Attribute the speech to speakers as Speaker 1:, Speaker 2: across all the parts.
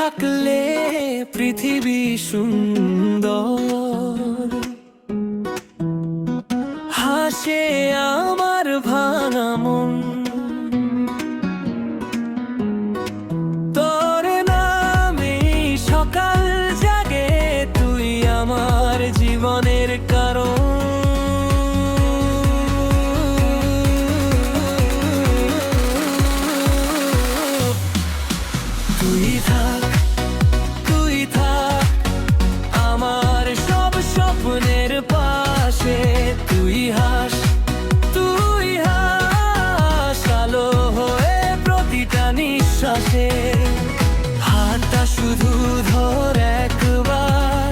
Speaker 1: থাকলে পৃথিবী সুন্দর, হাসে আমার ভাঙা মন। তোর নামে সকাল জাগে, তুই আমার জীবনের কারণ। তুই থাক, তুই থাক আমার সব স্বপ্নের পাশে। তুই হাস, তুই হাস আলো হয়ে প্রতিটা নিঃশ্বাসে। হাতটা শুধু ধর একবার,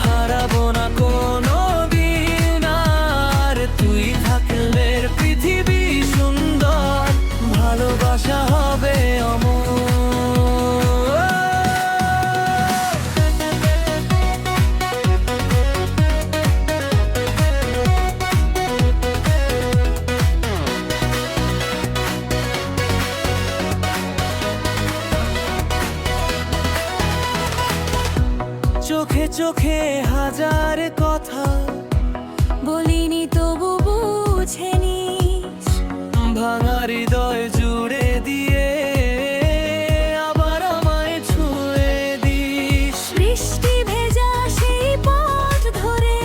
Speaker 1: হারাবো না কোনো দিন আর। তুই থাকলে পৃথিবী সুন্দর, ভালোবাসা হবে অমর। চোখে চোখে হাজার কথা
Speaker 2: বলিনি তবু বুঝে নিস,
Speaker 1: ভাঙা হৃদয় জুড়ে দিয়ে আবার আমায় ছুঁয়ে দিস।
Speaker 2: বৃষ্টি ভেজা সেই পথ ধরে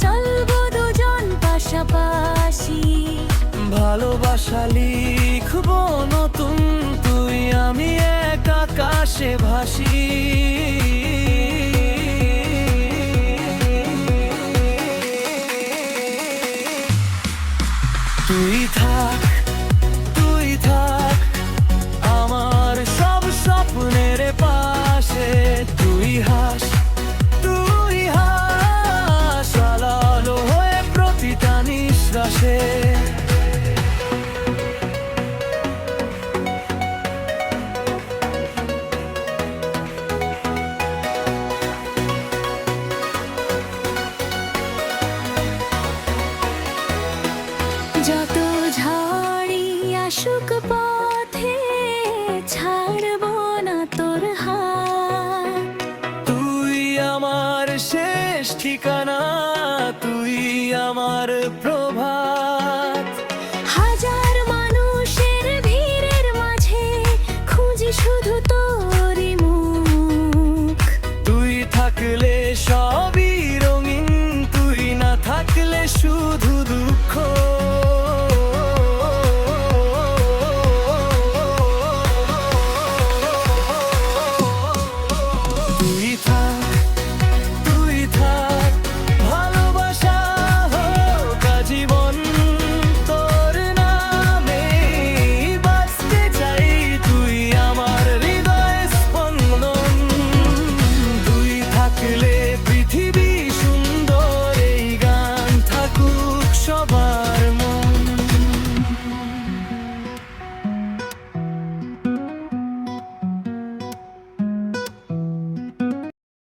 Speaker 2: চলবো দুজন পাশাপাশি।
Speaker 1: ভালোবাসা লিখবো নতুন, তুই আমি এক আকাশে ভাসি। তুই থাক, তুই থাক আমার সব স্বপ্নের পাশে। তুই হাস, তুই হাস আলো হয়ে প্রতিটা নিঃশ্বাসে।
Speaker 2: যত ঝড়ই আসুক পথে ছাড়বো না তোর হাত।
Speaker 1: তুই আমার শেষ ঠিকানা, তুই আমার প্রভাত।
Speaker 2: হাজার মানুষের ভিড়ের মাঝে খুঁজি শুধু তোরই মুখ।
Speaker 1: তুই থাকলে সবই রঙিন, তুই না থাকলে শুধু দুঃখ। তুই থাক, তুই থাক ভালোবাসা হোক আজীবন। তোর নামে বাঁচতে চাই, তুই আমার হৃদয় স্পন্দন। তুই থাকলে পৃথিবী সুন্দর, এই গান থাকুক সবার।